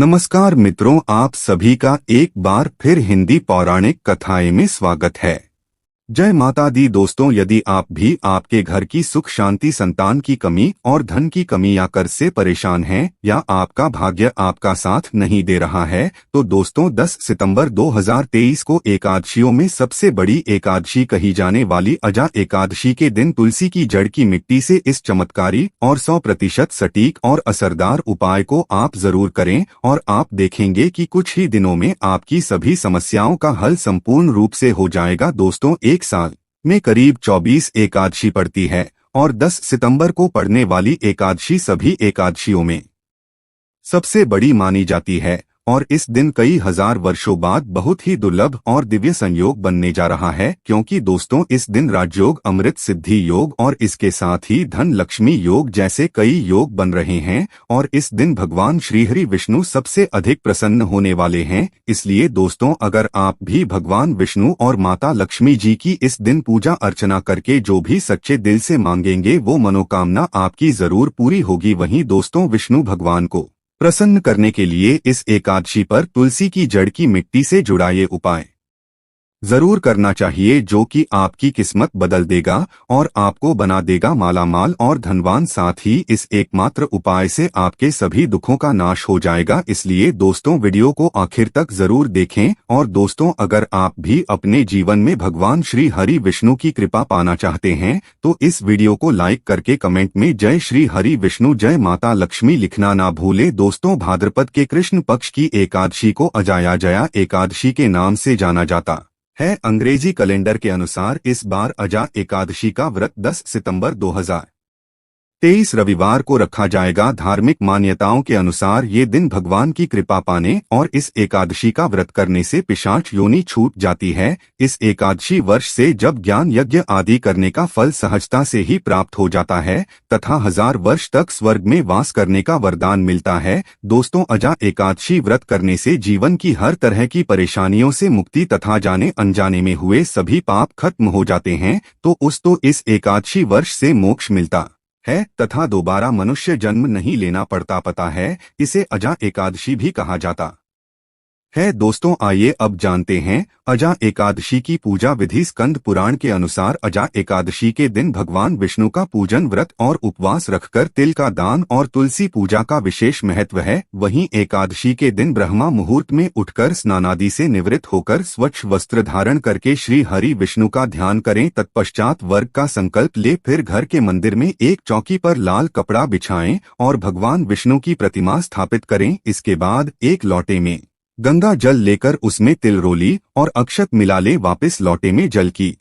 नमस्कार मित्रों, आप सभी का एक बार फिर हिंदी पौराणिक कथाएं में स्वागत है। जय माता दी। दोस्तों, यदि आप भी आपके घर की सुख शांति, संतान की कमी और धन की कमी या कर्ज से परेशान हैं या आपका भाग्य आपका साथ नहीं दे रहा है, तो दोस्तों 10 सितंबर 2023 को एकादशियों में सबसे बड़ी एकादशी कही जाने वाली अजा एकादशी के दिन तुलसी की जड़ की मिट्टी से इस चमत्कारी और 100% सटीक और असरदार उपाय को आप जरूर करें और आप देखेंगे कि कुछ ही दिनों में आपकी सभी समस्याओं का हल संपूर्ण रूप से हो जाएगा। दोस्तों, एक साल में करीब 24 एकादशी पड़ती है और 10 सितंबर को पड़ने वाली एकादशी सभी एकादशियों में सबसे बड़ी मानी जाती है और इस दिन कई हजार वर्षों बाद बहुत ही दुर्लभ और दिव्य संयोग बनने जा रहा है, क्योंकि दोस्तों इस दिन राजयोग, अमृत सिद्धि योग और इसके साथ ही धन लक्ष्मी योग जैसे कई योग बन रहे हैं और इस दिन भगवान श्रीहरि विष्णु सबसे अधिक प्रसन्न होने वाले हैं। इसलिए दोस्तों, अगर आप भी भगवान विष्णु और माता लक्ष्मी जी की इस दिन पूजा अर्चना करके जो भी सच्चे दिल से मांगेंगे वो मनोकामना आपकी जरूर पूरी होगी। वहीं दोस्तों, विष्णु भगवान को प्रसन्न करने के लिए इस एकादशी पर तुलसी की जड़ की मिट्टी से जुड़ा ये उपाय जरूर करना चाहिए, जो कि आपकी किस्मत बदल देगा और आपको बना देगा मालामाल और धनवान। साथ ही इस एकमात्र उपाय से आपके सभी दुखों का नाश हो जाएगा। इसलिए दोस्तों, वीडियो को आखिर तक जरूर देखें। और दोस्तों, अगर आप भी अपने जीवन में भगवान श्री हरि विष्णु की कृपा पाना चाहते हैं तो इस वीडियो को लाइक करके कमेंट में जय श्री हरि विष्णु, जय माता लक्ष्मी लिखना ना भूले। दोस्तों, भाद्रपद के कृष्ण पक्ष की एकादशी को अजाया एकादशी के नाम से जाना जाता है। अंग्रेजी कैलेंडर के अनुसार इस बार अजा एकादशी का व्रत 10 सितंबर 2023 रविवार को रखा जाएगा। धार्मिक मान्यताओं के अनुसार ये दिन भगवान की कृपा पाने और इस एकादशी का व्रत करने से पिशाच योनि छूट जाती है। इस एकादशी वर्ष से जब ज्ञान यज्ञ आदि करने का फल सहजता से ही प्राप्त हो जाता है तथा 1000 वर्ष तक स्वर्ग में वास करने का वरदान मिलता है। दोस्तों, अजा एकादशी व्रत करने से जीवन की हर तरह की परेशानियों से मुक्ति तथा जाने अनजाने में हुए सभी पाप खत्म हो जाते हैं। तो इस एकादशी वर्ष से मोक्ष मिलता है तथा दोबारा मनुष्य जन्म नहीं लेना पड़ता है। इसे अजा एकादशी भी कहा जाता है। दोस्तों, आइए अब जानते हैं अजा एकादशी की पूजा विधि। स्कंद पुराण के अनुसार अजा एकादशी के दिन भगवान विष्णु का पूजन, व्रत और उपवास रखकर तिल का दान और तुलसी पूजा का विशेष महत्व है। वहीं एकादशी के दिन ब्रह्मा मुहूर्त में उठकर स्नानादि से निवृत्त होकर स्वच्छ वस्त्र धारण करके श्री हरि विष्णु का ध्यान करें। तत्पश्चात वर्ग का संकल्प ले फिर घर के मंदिर में एक चौकी पर लाल कपड़ा बिछाएं और भगवान विष्णु की प्रतिमा स्थापित करें। इसके बाद एक लोटे में गंगा जल लेकर उसमें तिल रोली और अक्षत मिला ले। वापस लोटे में जल की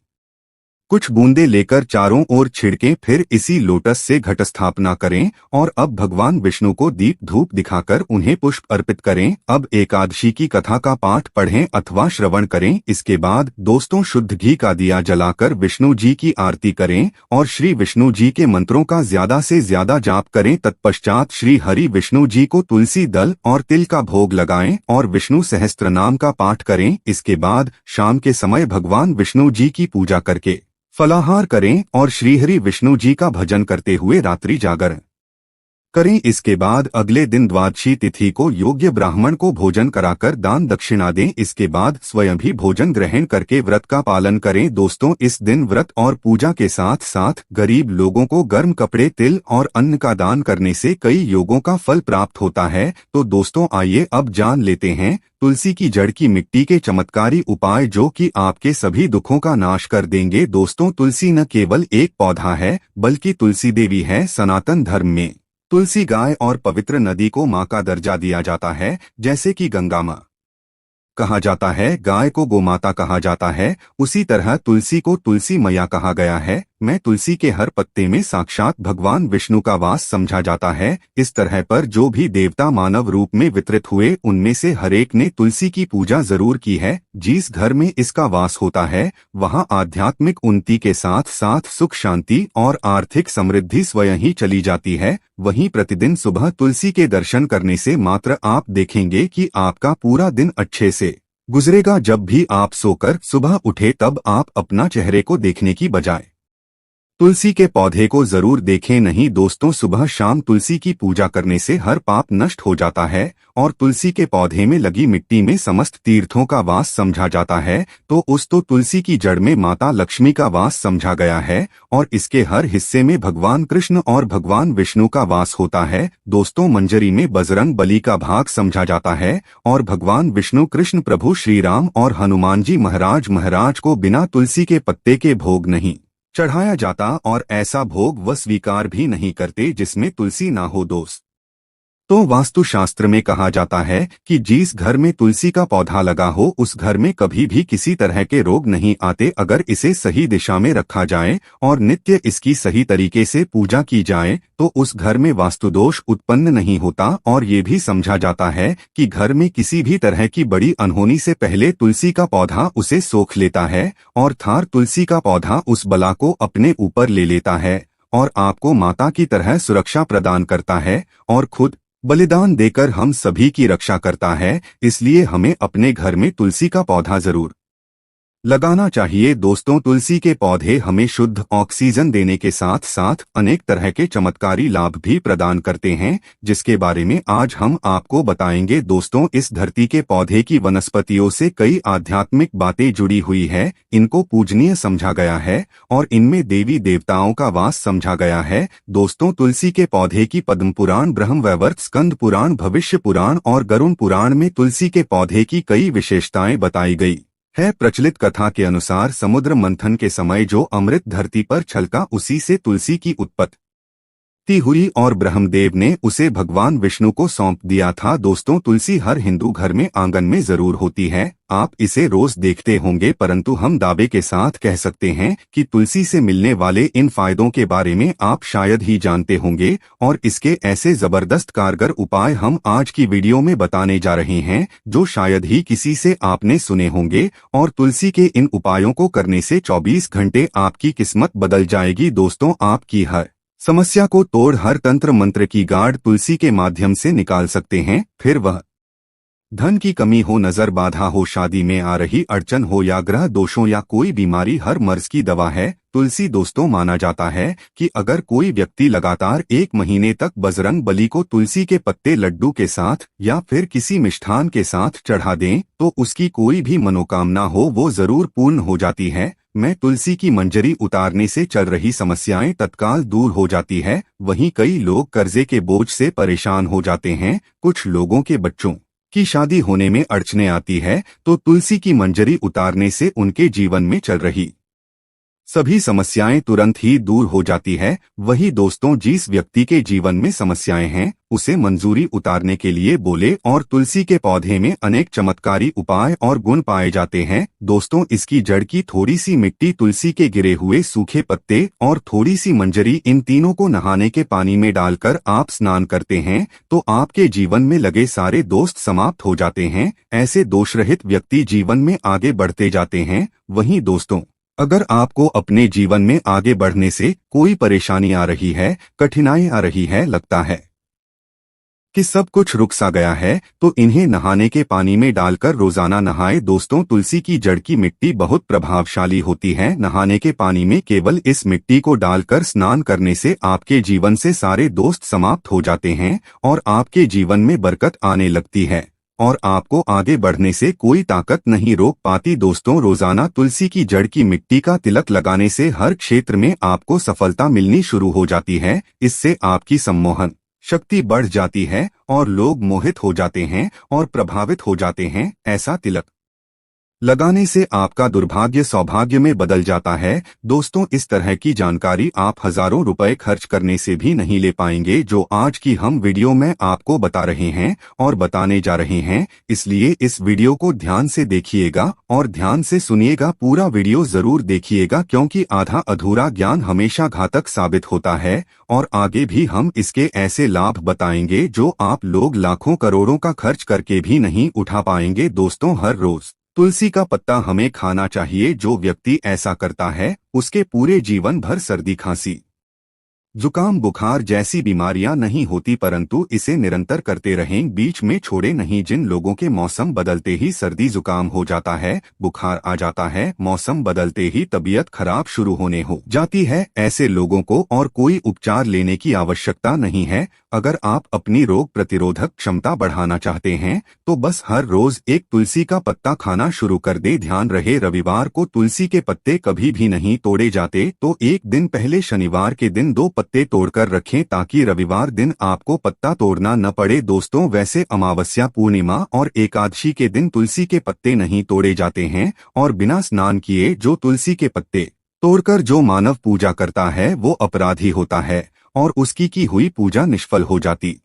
कुछ बूंदे लेकर चारों ओर छिड़कें। फिर इसी लोटस से घट स्थापना करें और अब भगवान विष्णु को दीप धूप दिखाकर उन्हें पुष्प अर्पित करें। अब एकादशी की कथा का पाठ पढ़ें अथवा श्रवण करें। इसके बाद दोस्तों, शुद्ध घी का दिया जलाकर विष्णु जी की आरती करें और श्री विष्णु जी के मंत्रों का ज्यादा से ज्यादा जाप करें। तत्पश्चात श्री हरि विष्णु जी को तुलसी दल और तिल का भोग लगाएं और विष्णु सहस्त्र नाम का पाठ करें। इसके बाद शाम के समय भगवान विष्णु जी की पूजा करके फलाहार करें और श्रीहरि विष्णु जी का भजन करते हुए रात्रि जागरण करें। इसके बाद अगले दिन द्वादशी तिथि को योग्य ब्राह्मण को भोजन कराकर दान दक्षिणा दें। इसके बाद स्वयं भी भोजन ग्रहण करके व्रत का पालन करें। दोस्तों, इस दिन व्रत और पूजा के साथ साथ गरीब लोगों को गर्म कपड़े, तिल और अन्न का दान करने से कई योगों का फल प्राप्त होता है। तो दोस्तों, आइए अब जान लेते हैं तुलसी की जड़ की मिट्टी के चमत्कारी उपाय जो कि आपके सभी दुखों का नाश कर देंगे। दोस्तों, तुलसी न केवल एक पौधा है बल्कि तुलसी देवी है। सनातन धर्म में तुलसी गाय और पवित्र नदी को माँ का दर्जा दिया जाता है। जैसे कि गंगा माँ कहा जाता है, गाय को गोमाता कहा जाता है, उसी तरह तुलसी को तुलसी मैया कहा गया है। मैं तुलसी के हर पत्ते में साक्षात भगवान विष्णु का वास समझा जाता है। इस तरह पर जो भी देवता मानव रूप में वितरित हुए उनमें से हरेक ने तुलसी की पूजा जरूर की है। जिस घर में इसका वास होता है वहां आध्यात्मिक उन्नति के साथ साथ सुख शांति और आर्थिक समृद्धि स्वयं ही चली जाती है। वहीं प्रतिदिन सुबह तुलसी के दर्शन करने से मात्र आप देखेंगे कि आपका पूरा दिन अच्छे से गुजरेगा। जब भी आप सोकर सुबह उठे तब आप अपना चेहरे को देखने की बजाय तुलसी के पौधे को जरूर देखें। नहीं दोस्तों, सुबह शाम तुलसी की पूजा करने से हर पाप नष्ट हो जाता है और तुलसी के पौधे में लगी मिट्टी में समस्त तीर्थों का वास समझा जाता है। तो तुलसी की जड़ में माता लक्ष्मी का वास समझा गया है और इसके हर हिस्से में भगवान कृष्ण और भगवान विष्णु का वास होता है। दोस्तों, मंजरी में बजरंग बली का भाग समझा जाता है और भगवान विष्णु, कृष्ण प्रभु श्री राम और हनुमान जी महाराज को बिना तुलसी के पत्ते के भोग नहीं चढ़ाया जाता और ऐसा भोग वह स्वीकार भी नहीं करते जिसमें तुलसी ना हो। दोस्त, तो वास्तुशास्त्र में कहा जाता है कि जिस घर में तुलसी का पौधा लगा हो उस घर में कभी भी किसी तरह के रोग नहीं आते। अगर इसे सही दिशा में रखा जाए और नित्य इसकी सही तरीके से पूजा की जाए तो उस घर में वास्तु दोष उत्पन्न नहीं होता। और ये भी समझा जाता है कि घर में किसी भी तरह की बड़ी अनहोनी से पहले तुलसी का पौधा उसे सोख लेता है और थार तुलसी का पौधा उस बला को अपने ऊपर ले लेता है और आपको माता की तरह सुरक्षा प्रदान करता है और खुद बलिदान देकर हम सभी की रक्षा करता है। इसलिए हमें अपने घर में तुलसी का पौधा जरूर लगाना चाहिए। दोस्तों, तुलसी के पौधे हमें शुद्ध ऑक्सीजन देने के साथ साथ अनेक तरह के चमत्कारी लाभ भी प्रदान करते हैं, जिसके बारे में आज हम आपको बताएंगे। दोस्तों, इस धरती के पौधे की वनस्पतियों से कई आध्यात्मिक बातें जुड़ी हुई है। इनको पूजनीय समझा गया है और इनमें देवी देवताओं का वास समझा गया है। दोस्तों, तुलसी के पौधे की पद्म पुराण, ब्रह्म वैवर्त, स्कंद पुराण, भविष्य पुराण और गरुण पुराण में तुलसी के पौधे की कई विशेषताएं बताई गई है। प्रचलित कथा के अनुसार समुद्र मंथन के समय जो अमृत धरती पर छलका उसी से तुलसी की उत्पत्ति हुई और ब्रह्मदेव ने उसे भगवान विष्णु को सौंप दिया था। दोस्तों, तुलसी हर हिंदू घर में आंगन में जरूर होती है। आप इसे रोज देखते होंगे, परंतु हम दावे के साथ कह सकते हैं कि तुलसी से मिलने वाले इन फायदों के बारे में आप शायद ही जानते होंगे और इसके ऐसे जबरदस्त कारगर उपाय हम आज की वीडियो में बताने जा रहे हैं जो शायद ही किसी से आपने सुने होंगे। और तुलसी के इन उपायों को करने से 24 घंटे आपकी किस्मत बदल जाएगी। दोस्तों, आपकी हर समस्या को तोड़ हर तंत्र मंत्र की गाढ़ तुलसी के माध्यम से निकाल सकते हैं। फिर वह धन की कमी हो, नजर बाधा हो, शादी में आ रही अड़चन हो या ग्रह दोषों या कोई बीमारी, हर मर्ज की दवा है तुलसी। दोस्तों, माना जाता है कि अगर कोई व्यक्ति लगातार 1 महीने तक बजरंग बली को तुलसी के पत्ते लड्डू के साथ या फिर किसी मिष्ठान के साथ चढ़ा दें तो उसकी कोई भी मनोकामना हो वो जरूर पूर्ण हो जाती है। मैं तुलसी की मंजरी उतारने से चल रही समस्याएं तत्काल दूर हो जाती है। वहीं कई लोग कर्जे के बोझ से परेशान हो जाते हैं। कुछ लोगों के बच्चों की शादी होने में अड़चने आती है तो तुलसी की मंजरी उतारने से उनके जीवन में चल रही सभी समस्याएं तुरंत ही दूर हो जाती है। वही दोस्तों, जिस व्यक्ति के जीवन में समस्याएं हैं उसे मंजूरी उतारने के लिए बोले और तुलसी के पौधे में अनेक चमत्कारी उपाय और गुण पाए जाते हैं। दोस्तों, इसकी जड़ की थोड़ी सी मिट्टी, तुलसी के गिरे हुए सूखे पत्ते और थोड़ी सी मंजरी, इन तीनों को नहाने के पानी में डालकर आप स्नान करते हैं तो आपके जीवन में लगे सारे दोष समाप्त हो जाते हैं। ऐसे दोषरहित व्यक्ति जीवन में आगे बढ़ते जाते हैं। वहीं दोस्तों, अगर आपको अपने जीवन में आगे बढ़ने से कोई परेशानी आ रही है, कठिनाई आ रही है, लगता है कि सब कुछ रुक सा गया है तो इन्हें नहाने के पानी में डालकर रोजाना नहाए। दोस्तों, तुलसी की जड़ की मिट्टी बहुत प्रभावशाली होती है। नहाने के पानी में केवल इस मिट्टी को डालकर स्नान करने से आपके जीवन से सारे दोष समाप्त हो जाते हैं और आपके जीवन में बरकत आने लगती है और आपको आगे बढ़ने से कोई ताकत नहीं रोक पाती। दोस्तों, रोजाना तुलसी की जड़ की मिट्टी का तिलक लगाने से हर क्षेत्र में आपको सफलता मिलनी शुरू हो जाती है। इससे आपकी सम्मोहन शक्ति बढ़ जाती है और लोग मोहित हो जाते हैं और प्रभावित हो जाते हैं। ऐसा तिलक लगाने से आपका दुर्भाग्य सौभाग्य में बदल जाता है। दोस्तों, इस तरह की जानकारी आप हजारों रुपए खर्च करने से भी नहीं ले पाएंगे जो आज की हम वीडियो में आपको बता रहे हैं और बताने जा रहे हैं। इसलिए इस वीडियो को ध्यान से देखिएगा और ध्यान से सुनिएगा। पूरा वीडियो जरूर देखिएगा क्योंकि आधा अधूरा ज्ञान हमेशा घातक साबित होता है और आगे भी हम इसके ऐसे लाभ बताएंगे जो आप लोग लाखों करोड़ों का खर्च करके भी नहीं उठा पाएंगे। दोस्तों, हर रोज तुलसी का पत्ता हमें खाना चाहिए। जो व्यक्ति ऐसा करता है उसके पूरे जीवन भर सर्दी खांसी जुकाम बुखार जैसी बीमारियां नहीं होती, परंतु इसे निरंतर करते रहें, बीच में छोड़े नहीं। जिन लोगों के मौसम बदलते ही सर्दी जुकाम हो जाता है, बुखार आ जाता है, मौसम बदलते ही तबीयत खराब शुरू होने हो जाती है, ऐसे लोगों को और कोई उपचार लेने की आवश्यकता नहीं है। अगर आप अपनी रोग प्रतिरोधक क्षमता बढ़ाना चाहते हैं तो बस हर रोज एक तुलसी का पत्ता खाना शुरू कर दे। ध्यान रहे, रविवार को तुलसी के पत्ते कभी भी नहीं तोड़े जाते, तो एक दिन पहले शनिवार के दिन 2 पत्ते तोड़कर रखें ताकि रविवार दिन आपको पत्ता तोड़ना न पड़े। दोस्तों, वैसे अमावस्या, पूर्णिमा और एकादशी के दिन तुलसी के पत्ते नहीं तोड़े जाते हैं, और बिना स्नान किए जो तुलसी के पत्ते तोड़कर जो मानव पूजा करता है वो अपराधी होता है और उसकी की हुई पूजा निष्फल हो जाती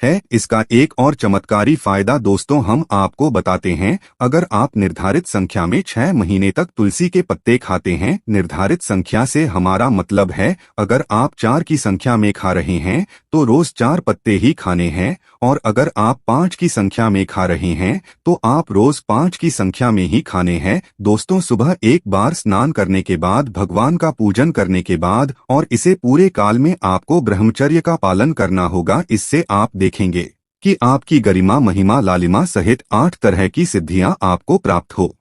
है। इसका एक और चमत्कारी फायदा दोस्तों हम आपको बताते हैं। अगर आप निर्धारित संख्या में 6 महीने तक तुलसी के पत्ते खाते हैं, निर्धारित संख्या से हमारा मतलब है अगर आप 4 की संख्या में खा रहे हैं तो रोज 4 पत्ते ही खाने हैं, और अगर आप 5 की संख्या में खा रहे हैं तो आप रोज 5 की संख्या में ही खाने हैं। दोस्तों, सुबह एक बार स्नान करने के बाद, भगवान का पूजन करने के बाद, और इसे पूरे काल में आपको ब्रह्मचर्य का पालन करना होगा। इससे आप देखेंगे कि आपकी गरिमा, महिमा, लालिमा सहित 8 तरह की सिद्धियां आपको प्राप्त हो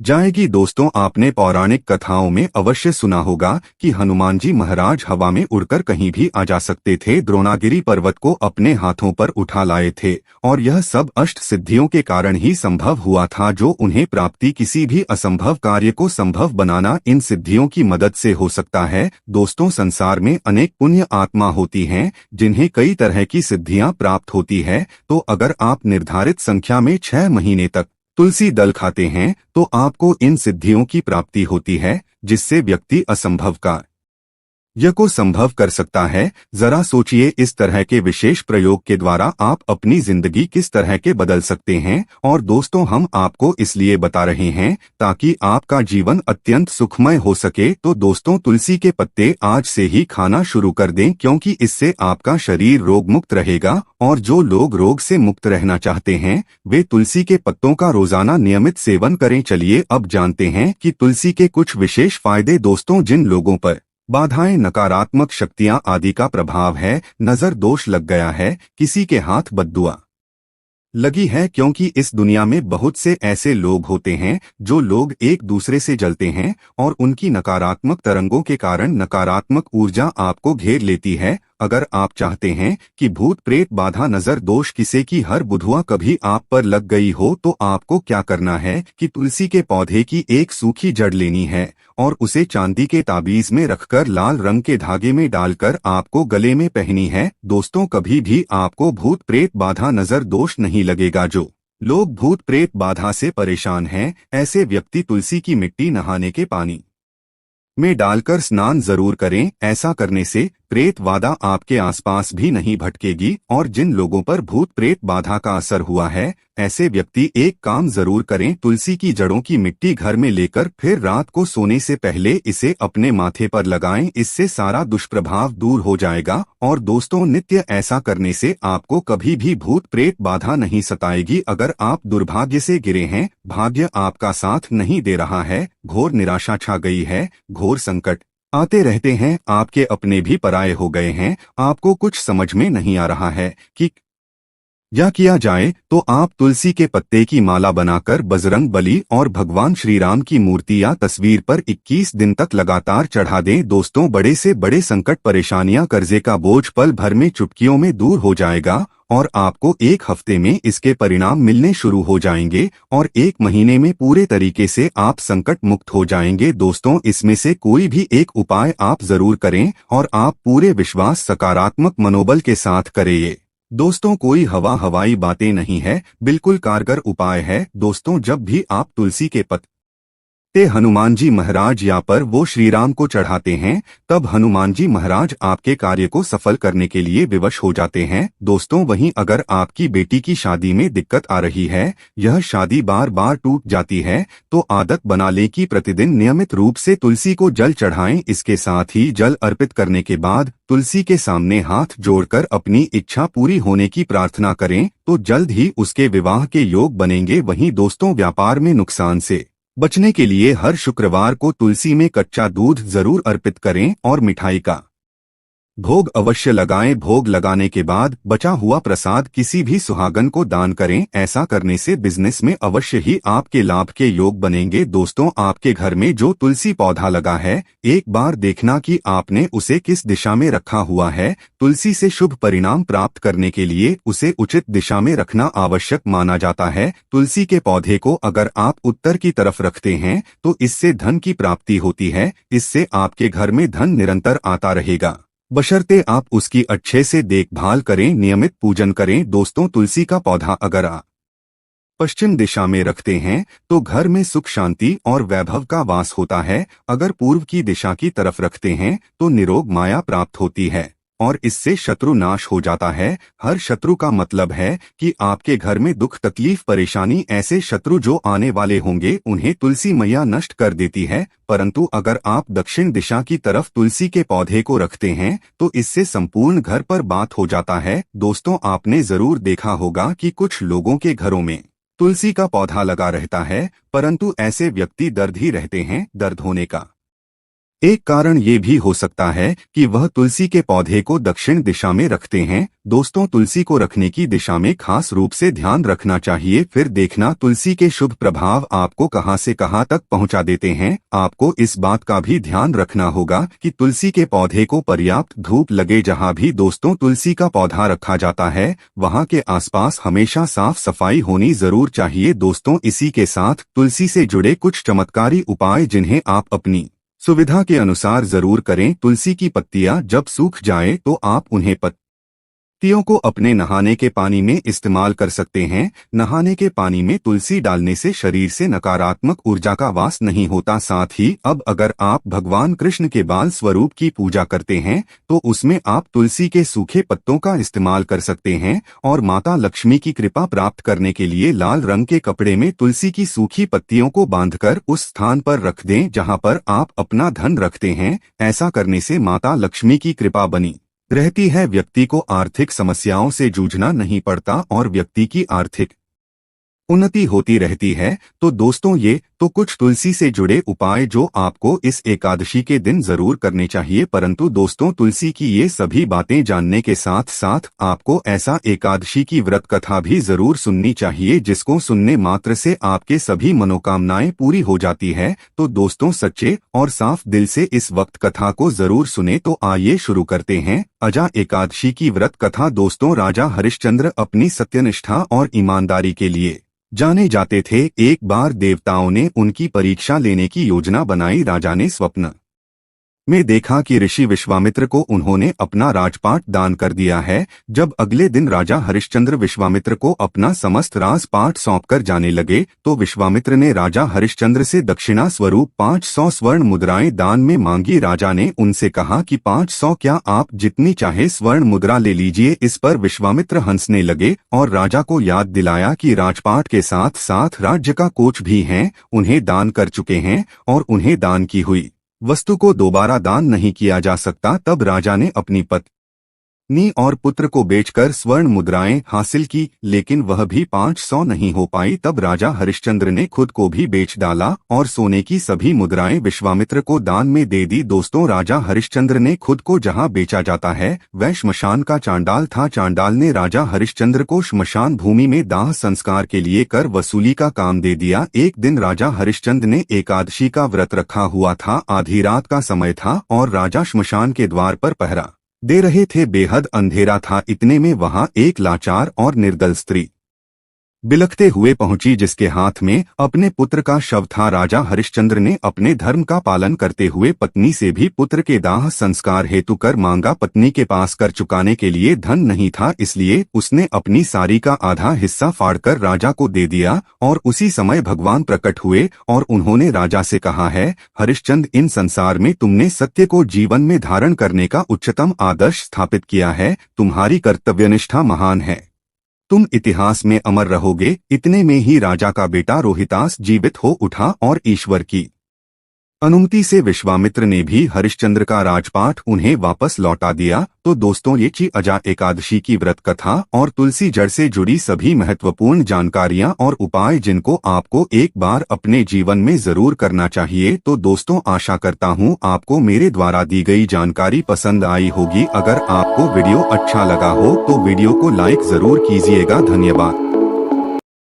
जाएगी। दोस्तों, आपने पौराणिक कथाओं में अवश्य सुना होगा कि हनुमान जी महाराज हवा में उड़कर कहीं भी आ जा सकते थे, द्रोणागिरी पर्वत को अपने हाथों पर उठा लाए थे, और यह सब अष्ट सिद्धियों के कारण ही संभव हुआ था जो उन्हें प्राप्ति। किसी भी असंभव कार्य को संभव बनाना इन सिद्धियों की मदद से हो सकता है। दोस्तों, संसार में अनेक पुण्य आत्मा होती हैं जिन्हें कई तरह की सिद्धियां प्राप्त होती है, तो अगर आप निर्धारित संख्या में 6 महीने तक तुलसी दल खाते हैं तो आपको इन सिद्धियों की प्राप्ति होती है, जिससे व्यक्ति असंभव का यह को संभव कर सकता है। जरा सोचिए, इस तरह के विशेष प्रयोग के द्वारा आप अपनी जिंदगी किस तरह के बदल सकते हैं। और दोस्तों, हम आपको इसलिए बता रहे हैं ताकि आपका जीवन अत्यंत सुखमय हो सके। तो दोस्तों, तुलसी के पत्ते आज से ही खाना शुरू कर दें, क्योंकि इससे आपका शरीर रोग मुक्त रहेगा, और जो लोग रोग से मुक्त रहना चाहते हैं वे तुलसी के पत्तों का रोजाना नियमित सेवन करें। चलिए अब जानते हैं कि तुलसी के कुछ विशेष फायदे। दोस्तों, जिन लोगों पर बाधाएं, नकारात्मक शक्तियां आदि का प्रभाव है, नजर दोष लग गया है, किसी के हाथ बद्दुआ लगी है, क्योंकि इस दुनिया में बहुत से ऐसे लोग होते हैं जो लोग एक दूसरे से जलते हैं और उनकी नकारात्मक तरंगों के कारण नकारात्मक ऊर्जा आपको घेर लेती है। अगर आप चाहते हैं कि भूत प्रेत, बाधा, नजर दोष, किसी की हर बुधवा कभी आप पर लग गई हो, तो आपको क्या करना है कि तुलसी के पौधे की एक सूखी जड़ लेनी है और उसे चांदी के ताबीज में रखकर लाल रंग के धागे में डालकर आपको गले में पहनी है। दोस्तों, कभी भी आपको भूत प्रेत, बाधा, नजर दोष नहीं लगेगा। जो लोग भूत प्रेत बाधा से परेशान हैं, ऐसे व्यक्ति तुलसी की मिट्टी नहाने के पानी में डालकर स्नान जरूर करें। ऐसा करने से प्रेत बाधा आपके आसपास भी नहीं भटकेगी। और जिन लोगों पर भूत प्रेत बाधा का असर हुआ है, ऐसे व्यक्ति एक काम जरूर करें, तुलसी की जड़ों की मिट्टी घर में लेकर फिर रात को सोने से पहले इसे अपने माथे पर लगाएं। इससे सारा दुष्प्रभाव दूर हो जाएगा। और दोस्तों, नित्य ऐसा करने से आपको कभी भी भूत प्रेत बाधा नहीं सताएगी। अगर आप दुर्भाग्य से गिरे हैं, भाग्य आपका साथ नहीं दे रहा है, घोर निराशा छा गई है, घोर संकट आते रहते हैं, आपके अपने भी पराये हो गए हैं, आपको कुछ समझ में नहीं आ रहा है कि क्या किया जाए, तो आप तुलसी के पत्ते की माला बनाकर बजरंग बली और भगवान श्री राम की मूर्ति या तस्वीर पर 21 दिन तक लगातार चढ़ा दें। दोस्तों, बड़े से बड़े संकट, परेशानियां, कर्जे का बोझ पल भर में, चुटकियों में दूर हो जाएगा, और आपको 1 हफ्ते में इसके परिणाम मिलने शुरू हो जाएंगे, और 1 महीने में पूरे तरीके से आप संकट मुक्त हो जाएंगे। दोस्तों, इसमें से कोई भी एक उपाय आप जरूर करें, और आप पूरे विश्वास, सकारात्मक मनोबल के साथ करें। ये दोस्तों कोई हवाई बातें नहीं है, बिल्कुल कारगर उपाय है। दोस्तों, जब भी आप तुलसी के पत्ते हनुमान जी महाराज या पर वो श्री राम को चढ़ाते हैं, तब हनुमान जी महाराज आपके कार्य को सफल करने के लिए विवश हो जाते हैं। दोस्तों, वहीं अगर आपकी बेटी की शादी में दिक्कत आ रही है, यह शादी बार बार टूट जाती है, तो आदत बना लें कि प्रतिदिन नियमित रूप से तुलसी को जल चढ़ाएं। इसके साथ ही जल अर्पित करने के बाद तुलसी के सामने हाथ जोड़कर अपनी इच्छा पूरी होने की प्रार्थना करें, तो जल्द ही उसके विवाह के योग बनेंगे। वहीं दोस्तों, व्यापार में नुकसान से बचने के लिए हर शुक्रवार को तुलसी में कच्चा दूध जरूर अर्पित करें और मिठाई का भोग अवश्य लगाएं। भोग लगाने के बाद बचा हुआ प्रसाद किसी भी सुहागन को दान करें। ऐसा करने से बिजनेस में अवश्य ही आपके लाभ के योग बनेंगे। दोस्तों, आपके घर में जो तुलसी पौधा लगा है, एक बार देखना कि आपने उसे किस दिशा में रखा हुआ है। तुलसी से शुभ परिणाम प्राप्त करने के लिए उसे उचित दिशा में रखना आवश्यक माना जाता है। तुलसी के पौधे को अगर आप उत्तर की तरफ रखते हैं तो इससे धन की प्राप्ति होती है। इससे आपके घर में धन निरंतर आता रहेगा, बशर्ते आप उसकी अच्छे से देखभाल करें, नियमित पूजन करें। दोस्तों, तुलसी का पौधा अगर आप पश्चिम दिशा में रखते हैं तो घर में सुख शांति और वैभव का वास होता है। अगर पूर्व की दिशा की तरफ रखते हैं तो निरोग माया प्राप्त होती है और इससे शत्रु नाश हो जाता है। हर शत्रु का मतलब है कि आपके घर में दुख तकलीफ परेशानी, ऐसे शत्रु जो आने वाले होंगे उन्हें तुलसी मैया नष्ट कर देती है। परंतु अगर आप दक्षिण दिशा की तरफ तुलसी के पौधे को रखते हैं तो इससे संपूर्ण घर पर बात हो जाता है। दोस्तों, आपने जरूर देखा होगा कि कुछ लोगों के घरों में तुलसी का पौधा लगा रहता है, परंतु ऐसे व्यक्ति दर्द ही रहते हैं। दर्द होने का एक कारण ये भी हो सकता है कि वह तुलसी के पौधे को दक्षिण दिशा में रखते हैं। दोस्तों, तुलसी को रखने की दिशा में खास रूप से ध्यान रखना चाहिए। फिर देखना तुलसी के शुभ प्रभाव आपको कहां से कहां तक पहुंचा देते हैं। आपको इस बात का भी ध्यान रखना होगा कि तुलसी के पौधे को पर्याप्त धूप लगे। जहां भी दोस्तों तुलसी का पौधा रखा जाता है वहां के आसपास हमेशा साफ सफाई होनी जरूर चाहिए। दोस्तों, इसी के साथ तुलसी से जुड़े कुछ चमत्कारी उपाय जिन्हें आप अपनी सुविधा के अनुसार जरूर करें। तुलसी की पत्तियां जब सूख जाएं तो आप उन्हें पत्तियों को अपने नहाने के पानी में इस्तेमाल कर सकते हैं। नहाने के पानी में तुलसी डालने से शरीर से नकारात्मक ऊर्जा का वास नहीं होता। साथ ही अब अगर आप भगवान कृष्ण के बाल स्वरूप की पूजा करते हैं तो उसमें आप तुलसी के सूखे पत्तों का इस्तेमाल कर सकते हैं। और माता लक्ष्मी की कृपा प्राप्त करने के लिए लाल रंग के कपड़े में तुलसी की सूखी पत्तियों को बांधकर उस स्थान पर रख दें जहां पर आप अपना धन रखते हैं। ऐसा करने से माता लक्ष्मी की कृपा बनी रहती है। व्यक्ति को आर्थिक समस्याओं से जूझना नहीं पड़ता और व्यक्ति की आर्थिक उन्नति होती रहती है। तो दोस्तों, ये तो कुछ तुलसी से जुड़े उपाय जो आपको इस एकादशी के दिन जरूर करने चाहिए। परंतु दोस्तों, तुलसी की ये सभी बातें जानने के साथ साथ आपको ऐसा एकादशी की व्रत कथा भी जरूर सुननी चाहिए जिसको सुनने मात्र से आपके सभी मनोकामनाएं पूरी हो जाती है। तो दोस्तों, सच्चे और साफ दिल से इस वक्त कथा को जरूर सुने। तो आइए शुरू करते हैं अजा एकादशी की व्रत कथा। दोस्तों, राजा हरिश्चंद्र अपनी सत्यनिष्ठा और ईमानदारी के लिए जाने जाते थे। एक बार देवताओं ने उनकी परीक्षा लेने की योजना बनाई। राजा ने स्वप्न में देखा कि ऋषि विश्वामित्र को उन्होंने अपना राजपाट दान कर दिया है। जब अगले दिन राजा हरिश्चंद्र विश्वामित्र को अपना समस्त राजपाट सौंपकर जाने लगे तो विश्वामित्र ने राजा हरिश्चंद्र से दक्षिणा स्वरूप 500 स्वर्ण मुद्राएं दान में मांगी। राजा ने उनसे कहा कि 500 क्या, आप जितनी चाहे स्वर्ण मुद्रा ले लीजिए। इस पर विश्वामित्र हंसने लगे और राजा को याद दिलाया कि राजपाट के साथ साथ राज्य का कोष भी हैं, उन्हें दान कर चुके हैं और उन्हें दान की हुई वस्तु को दोबारा दान नहीं किया जा सकता। तब राजा ने अपनी पत्नी और पुत्र को बेचकर स्वर्ण मुद्राएं हासिल की, लेकिन वह भी 500 नहीं हो पाई। तब राजा हरिश्चंद्र ने खुद को भी बेच डाला और सोने की सभी मुद्राएं विश्वामित्र को दान में दे दी। दोस्तों, राजा हरिश्चंद्र ने खुद को जहां बेचा जाता है वह श्मशान का चांडाल था। चांडाल ने राजा हरिश्चंद्र को श्मशान भूमि में दाह संस्कार के लिए कर वसूली का काम दे दिया। एक दिन राजा हरिश्चंद्र ने एकादशी का व्रत रखा हुआ था। आधी रात का समय था और राजा श्मशान के द्वार पर पहरा दे रहे थे। बेहद अंधेरा था। इतने में वहां एक लाचार और निर्दल स्त्री बिलखते हुए पहुंची जिसके हाथ में अपने पुत्र का शव था। राजा हरिश्चंद्र ने अपने धर्म का पालन करते हुए पत्नी से भी पुत्र के दाह संस्कार हेतु कर मांगा। पत्नी के पास कर चुकाने के लिए धन नहीं था, इसलिए उसने अपनी सारी का आधा हिस्सा फाड़कर राजा को दे दिया। और उसी समय भगवान प्रकट हुए और उन्होंने राजा से कहा है, हरिश्चंद्र, इन संसार में तुमने सत्य को जीवन में धारण करने का उच्चतम आदर्श स्थापित किया है। तुम्हारी कर्तव्यनिष्ठा महान है, तुम इतिहास में अमर रहोगे। इतने में ही राजा का बेटा रोहितास जीवित हो उठा और ईश्वर की अनुमति से विश्वामित्र ने भी हरिश्चंद्र का राजपाट उन्हें वापस लौटा दिया। तो दोस्तों, ये ची अजा एकादशी की व्रत कथा और तुलसी जड़ से जुड़ी सभी महत्वपूर्ण जानकारियां और उपाय जिनको आपको एक बार अपने जीवन में जरूर करना चाहिए। तो दोस्तों, आशा करता हूं आपको मेरे द्वारा दी गई जानकारी पसंद आई होगी। अगर आपको वीडियो अच्छा लगा हो तो वीडियो को लाइक जरूर कीजिएगा। धन्यवाद।